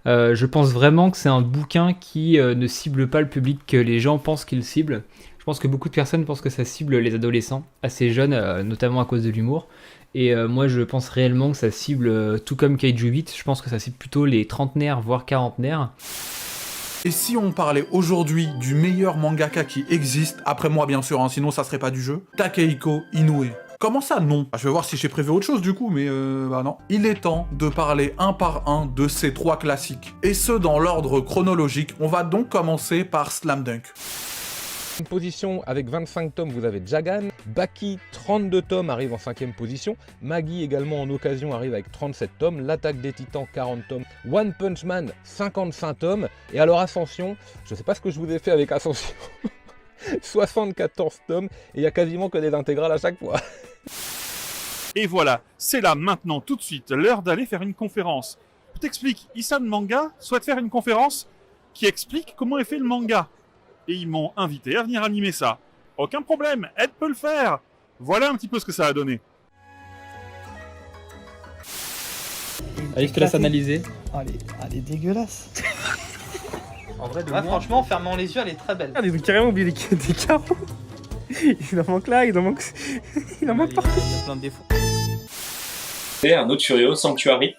Je pense vraiment que c'est un bouquin qui ne cible pas le public que les gens pensent qu'il cible. Je pense que beaucoup de personnes pensent que ça cible les adolescents assez jeunes, notamment à cause de l'humour. Et moi, je pense réellement que ça cible, tout comme Kaiju 8, je pense que ça cible plutôt les trentenaires, voire quarantenaires. Et si on parlait aujourd'hui du meilleur mangaka qui existe, après moi bien sûr, hein, sinon ça serait pas du jeu, Takehiko Inoue. Comment ça, non? Je vais voir si j'ai prévu autre chose du coup, mais bah non. Il est temps de parler un par un de ces 3 classiques. Et ce, dans l'ordre chronologique. On va donc commencer par Slam Dunk. Une position avec 25 tomes, vous avez Jagan. Baki, 32 tomes, arrive en 5ème position. Maggie, également en occasion, arrive avec 37 tomes. L'Attaque des Titans, 40 tomes. One Punch Man, 55 tomes. Et alors Ascension, je sais pas ce que je vous ai fait avec Ascension. 74 tomes, et il y a quasiment que des intégrales à chaque fois. Et voilà, c'est là maintenant, tout de suite, l'heure d'aller faire une conférence. Je t'explique, Isan Manga souhaite faire une conférence qui explique comment est fait le manga. Et ils m'ont invité à venir animer ça. Aucun problème, Ed peut le faire. Voilà un petit peu ce que ça a donné. Allez, je te laisse analyser. Elle est dégueulasse. En vrai, Franchement, en fermant les yeux, elle est très belle. Ils ont carrément oublié des carreaux. Il en manque là, il en manque partout. Il y a plein de défauts. C'est un autre Furio, Sanctuary.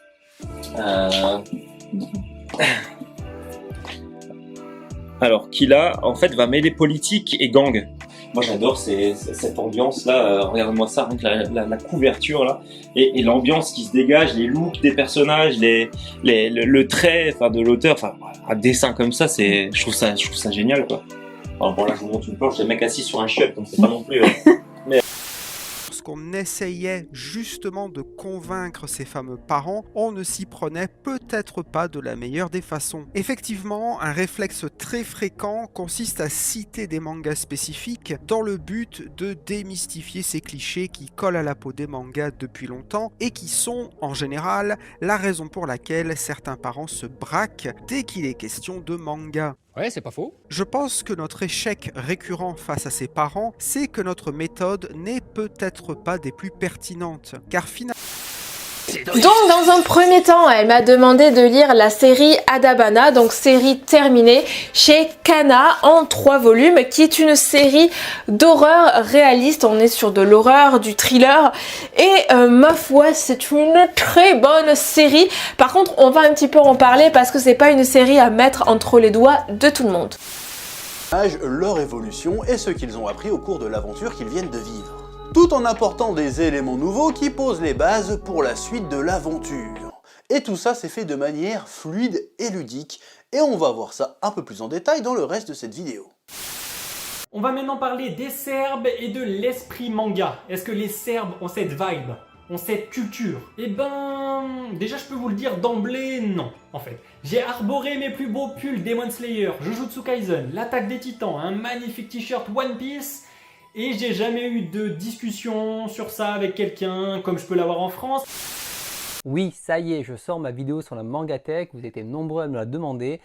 Alors, qui là, en fait, va mêler politique et gang. Moi, j'adore cette ambiance-là. Regarde-moi ça, rien que la couverture là, et l'ambiance qui se dégage, les looks des personnages, le trait, enfin, de l'auteur, enfin, un dessin comme ça, je trouve ça génial, quoi. Alors, bon, là, je vous montre une planche, les mecs assis sur un chiotte, donc c'est pas non plus. Lorsqu'on essayait justement de convaincre ces fameux parents, on ne s'y prenait peut-être pas de la meilleure des façons. Effectivement, un réflexe très fréquent consiste à citer des mangas spécifiques dans le but de démystifier ces clichés qui collent à la peau des mangas depuis longtemps et qui sont, en général, la raison pour laquelle certains parents se braquent dès qu'il est question de manga. Ouais, c'est pas faux. Je pense que notre échec récurrent face à ses parents, c'est que notre méthode n'est peut-être pas des plus pertinentes, car finalement... Donc dans un premier temps, elle m'a demandé de lire la série Adabana, donc série terminée chez Kana en 3 volumes, qui est une série d'horreur réaliste. On est sur de l'horreur, du thriller, et ma foi, c'est une très bonne série. Par contre, on va un petit peu en parler parce que c'est pas une série à mettre entre les doigts de tout le monde. Leur évolution et ce qu'ils ont appris au cours de l'aventure qu'ils viennent de vivre, tout en apportant des éléments nouveaux qui posent les bases pour la suite de l'aventure. Et tout ça s'est fait de manière fluide et ludique, et on va voir ça un peu plus en détail dans le reste de cette vidéo. On va maintenant parler des Serbes et de l'esprit manga. Est-ce que les Serbes ont cette vibe, ont cette culture? Eh ben, déjà je peux vous le dire d'emblée, non, en fait. J'ai arboré mes plus beaux pulls Demon Slayer, Jujutsu Kaisen, l'Attaque des Titans, un magnifique t-shirt One Piece, et j'ai jamais eu de discussion sur ça avec quelqu'un comme je peux l'avoir en France. Oui, ça y est, je sors ma vidéo sur la Mangatech, vous étiez nombreux à me la demander,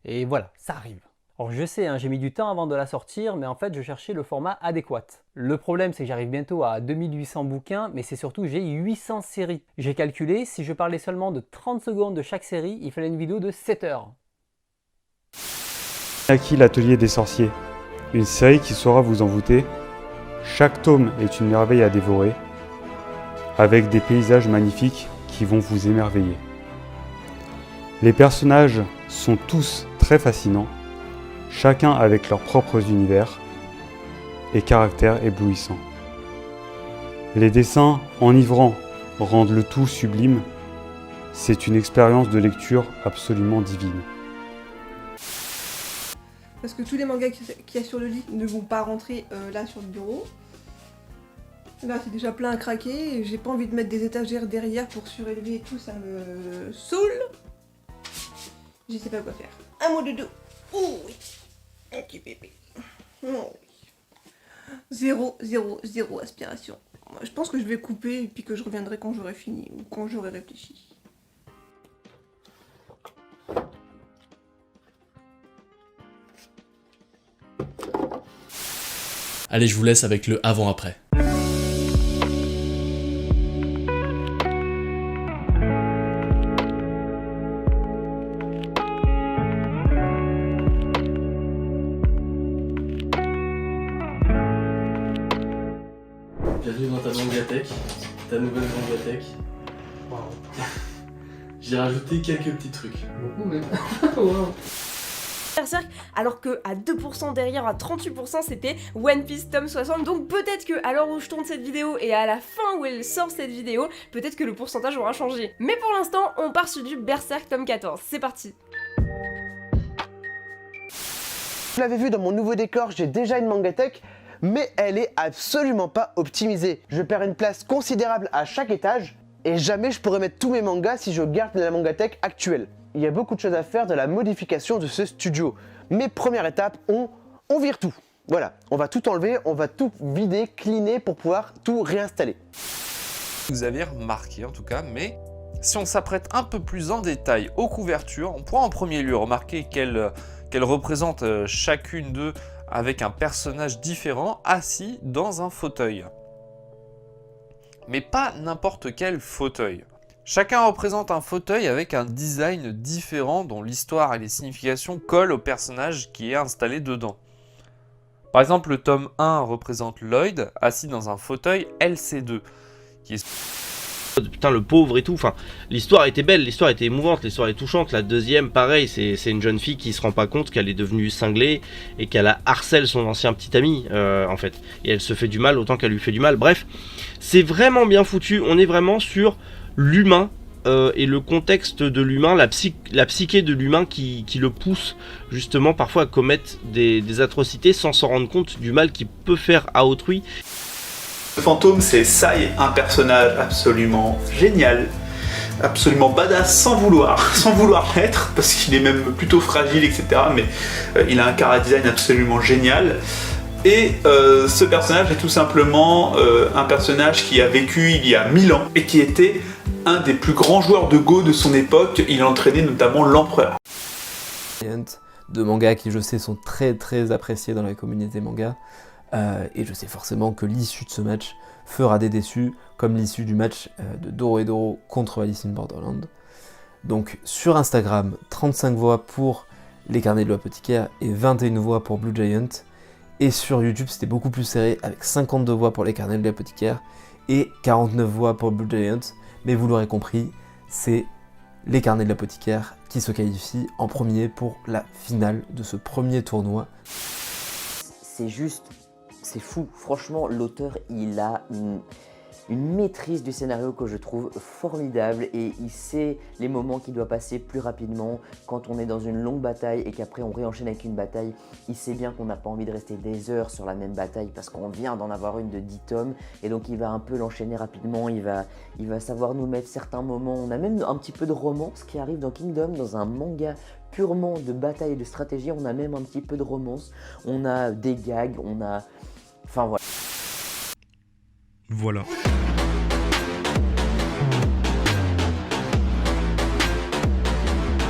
et voilà, ça arrive. Alors je sais, j'ai mis du temps avant de la sortir, mais en fait je cherchais le format adéquat. Le problème c'est que j'arrive bientôt à 2800 bouquins, mais c'est surtout que j'ai 800 séries. J'ai calculé, si je parlais seulement de 30 secondes de chaque série, il fallait une vidéo de 7 heures. Aki, l'atelier des sorciers, une série qui saura vous envoûter. Chaque tome est une merveille à dévorer, avec des paysages magnifiques qui vont vous émerveiller. Les personnages sont tous très fascinants, chacun avec leurs propres univers et caractères éblouissants. Les dessins enivrants rendent le tout sublime, c'est une expérience de lecture absolument divine. Parce que tous les mangas qu'il y a sur le lit ne vont pas rentrer là sur le bureau. Là c'est déjà plein à craquer, j'ai pas envie de mettre des étagères derrière pour surélever et tout, ça me saoule. Je sais pas quoi faire. Un mot de dos. Oh oui. Un petit bébé. Oh oui. Zéro aspiration. Je pense que je vais couper et puis que je reviendrai quand j'aurai fini ou quand j'aurai réfléchi. Allez, je vous laisse avec le avant-après. ta nouvelle mangatech. J'ai rajouté quelques petits trucs. Beaucoup même. Wow. Berserk, alors que à 2% derrière, à 38%, c'était One Piece tome 60. Donc peut-être que à l'heure où je tourne cette vidéo et à la fin où elle sort cette vidéo, peut-être que le pourcentage aura changé. Mais pour l'instant, on part sur du Berserk tome 14. C'est parti. Vous l'avez vu dans mon nouveau décor, j'ai déjà une mangatech, mais elle est absolument pas optimisée. Je perds une place considérable à chaque étage, et jamais je pourrais mettre tous mes mangas si je garde la mangatech actuelle. Il y a beaucoup de choses à faire dans la modification de ce studio. Mais première étape, on vire tout. Voilà, on va tout enlever, on va tout vider, cleaner pour pouvoir tout réinstaller. Vous avez remarqué en tout cas, mais si on s'apprête un peu plus en détail aux couvertures, on pourra en premier lieu remarquer qu'elles représentent chacune d'eux avec un personnage différent assis dans un fauteuil. Mais pas n'importe quel fauteuil. Chacun représente un fauteuil avec un design différent dont l'histoire et les significations collent au personnage qui est installé dedans. Par exemple, le tome 1 représente Lloyd assis dans un fauteuil LC2, qui est... Putain, le pauvre et tout, enfin, l'histoire était belle, l'histoire était émouvante, l'histoire est touchante. La deuxième, pareil, c'est une jeune fille qui se rend pas compte qu'elle est devenue cinglée et qu'elle harcèle son ancien petit ami, en fait. Et elle se fait du mal autant qu'elle lui fait du mal. Bref, c'est vraiment bien foutu, on est vraiment sur l'humain et le contexte de l'humain, la psyché de l'humain qui le pousse justement parfois à commettre des atrocités sans s'en rendre compte du mal qu'il peut faire à autrui. Le fantôme, c'est Sai, un personnage absolument génial, absolument badass sans vouloir l'être, parce qu'il est même plutôt fragile, etc. Mais il a un chara-design absolument génial. Et ce personnage est tout simplement un personnage qui a vécu il y a 1000 ans et qui était un des plus grands joueurs de Go de son époque. Il entraînait notamment l'empereur. De mangas qui, je sais, sont très appréciés dans la communauté manga. Et je sais forcément que l'issue de ce match fera des déçus, comme l'issue du match de Dorohedoro contre Alice in Borderland. Donc sur Instagram, 35 voix pour les carnets de l'apothicaire et 21 voix pour Blue Giant. Et sur YouTube, c'était beaucoup plus serré, avec 52 voix pour les carnets de l'apothicaire et 49 voix pour Blue Giant. Mais vous l'aurez compris, c'est les carnets de l'apothicaire qui se qualifient en premier pour la finale de ce premier tournoi. C'est juste, c'est fou. Franchement, l'auteur, il a une maîtrise du scénario que je trouve formidable et il sait les moments qu'il doit passer plus rapidement. Quand on est dans une longue bataille et qu'après on réenchaîne avec une bataille, il sait bien qu'on n'a pas envie de rester des heures sur la même bataille parce qu'on vient d'en avoir une de 10 tomes et donc il va un peu l'enchaîner rapidement, il va savoir nous mettre certains moments. On a même un petit peu de romance qui arrive dans Kingdom, dans un manga purement de bataille et de stratégie, on a même un petit peu de romance, on a des gags, on a... Enfin voilà. Voilà.